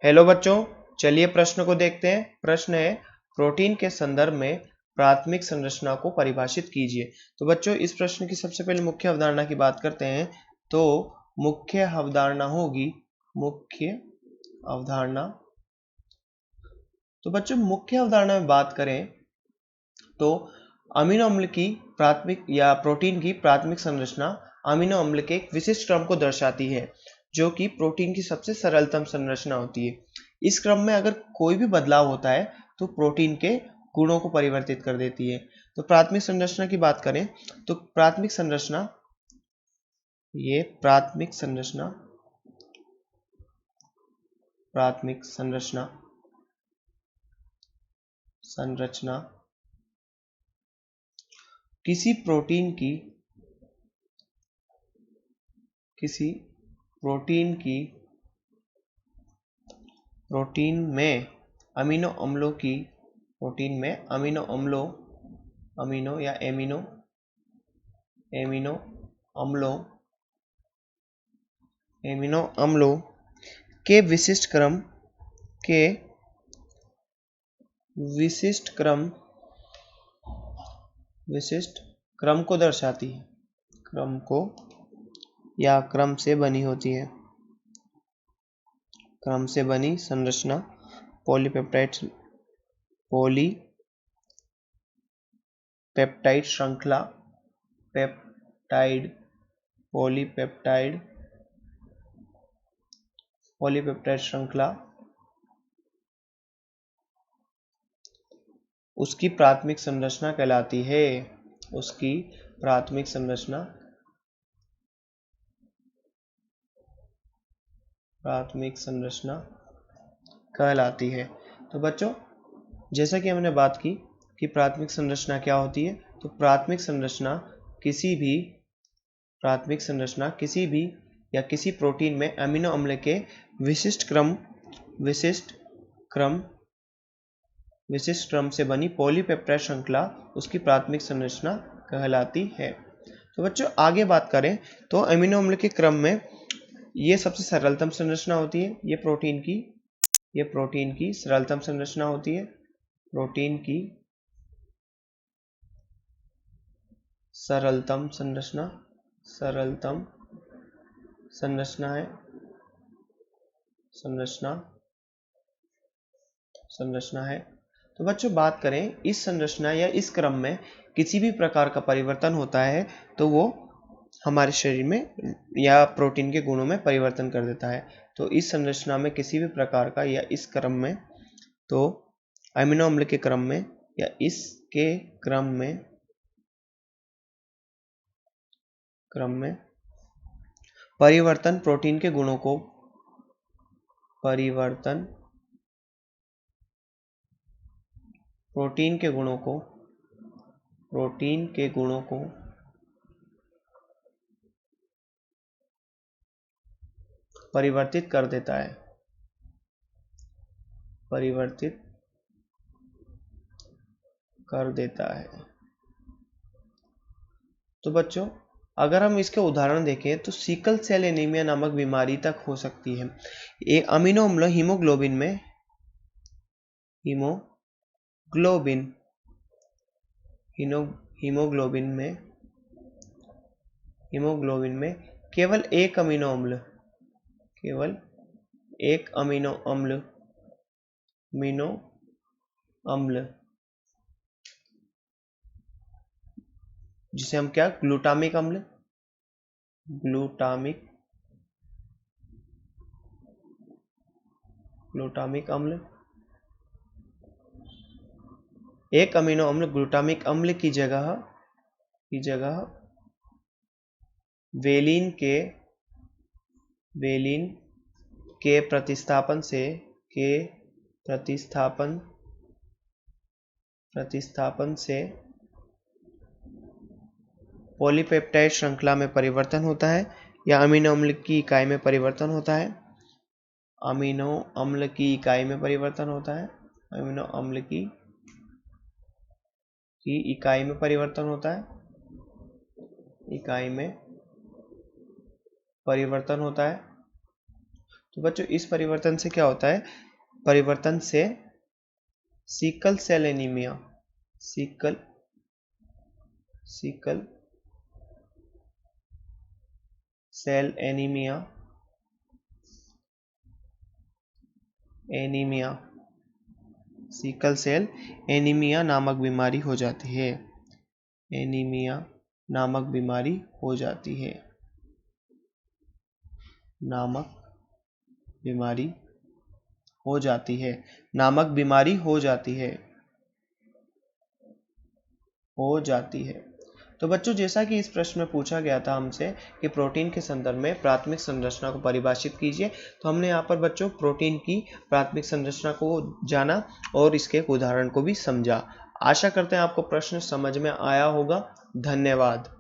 Hello बच्चों, चलिए प्रश्न को देखते हैं। प्रश्न है, प्रोटीन के संदर्भ में प्राथमिक संरचना को परिभाषित कीजिए। तो बच्चों, इस प्रश्न की सबसे पहले मुख्य अवधारणा की बात करते हैं। तो मुख्य अवधारणा होगी मुख्य अवधारणा। तो बच्चों, मुख्य अवधारणा में बात करें तो अमीनो अम्ल की प्राथमिक या प्रोटीन की प्राथमिक संरचना अमीनो अम्ल के एक विशिष्ट क्रम को दर्शाती है, जो कि प्रोटीन की सबसे सरलतम संरचना होती है। इस क्रम में अगर कोई भी बदलाव होता है तो प्रोटीन के गुणों को परिवर्तित कर देती है। तो प्राथमिक संरचना की बात करें तो प्राथमिक संरचना प्राथमिक संरचना किसी प्रोटीन में अमीनो अम्लों की एमिनो अम्लों के विशिष्ट क्रम को दर्शाती है। क्रम से बनी होती है। क्रम से बनी संरचना पॉलीपेप्टाइड श्रृंखला पॉलीपेप्टाइड श्रृंखला उसकी प्राथमिक संरचना कहलाती है। उसकी प्राथमिक संरचना कहलाती है। तो बच्चों, जैसा कि हमने बात की कि प्राथमिक संरचना क्या होती है, तो प्राथमिक संरचना किसी प्रोटीन में अमीनो अम्ल के विशिष्ट क्रम से बनी पॉलीपेप्टाइड श्रृंखला उसकी प्राथमिक संरचना कहलाती है। तो बच्चों, आगे बात करें तो अमीनो अम्ल के क्रम में ये सबसे सरलतम संरचना होती है। ये प्रोटीन की सरलतम संरचना होती है। प्रोटीन की सरलतम संरचना है। तो बच्चों, बात करें इस संरचना या इस क्रम में किसी भी प्रकार का परिवर्तन होता है तो वो हमारे शरीर में या प्रोटीन के गुणों में परिवर्तन कर देता है। तो इस संरचना में किसी भी प्रकार का या इस क्रम में, तो अमीनो अम्ल के क्रम में या इसके क्रम में परिवर्तन प्रोटीन के गुणों को परिवर्तित कर देता है। तो बच्चों, अगर हम इसके उदाहरण देखें तो सिकल सेल एनीमिया नामक बीमारी तक हो सकती है। एक अमीनो अम्ल हीमोग्लोबिन में केवल एक अमीनो अम्ल जिसे हम क्या ग्लूटामिक अम्ल एक अमीनो अम्ल ग्लूटामिक अम्ल की जगह वेलिन के प्रतिस्थापन से पॉलीपेप्टाइड श्रृंखला में परिवर्तन होता है या अमीनो अम्ल की इकाई में परिवर्तन होता है। अमीनो अम्ल की इकाई में परिवर्तन होता है। तो बच्चों इस परिवर्तन से क्या होता है, परिवर्तन से sickle cell anaemia, sickle cell anaemia sickle cell anaemia नामक बीमारी हो जाती है, एनीमिया नामक बीमारी हो जाती है, नामक बीमारी हो जाती है, नामक बीमारी हो जाती है, हो जाती है। तो बच्चों जैसा कि इस प्रश्न में पूछा गया था हमसे कि प्रोटीन के संदर्भ में प्राथमिक संरचना को परिभाषित कीजिए, तो हमने यहाँ पर बच्चों प्रोटीन की प्राथमिक संरचना को जाना और इसके एक उदाहरण को भी समझा। आशा करते हैं आपको प्रश्न समझ में आया होगा। धन्यवाद।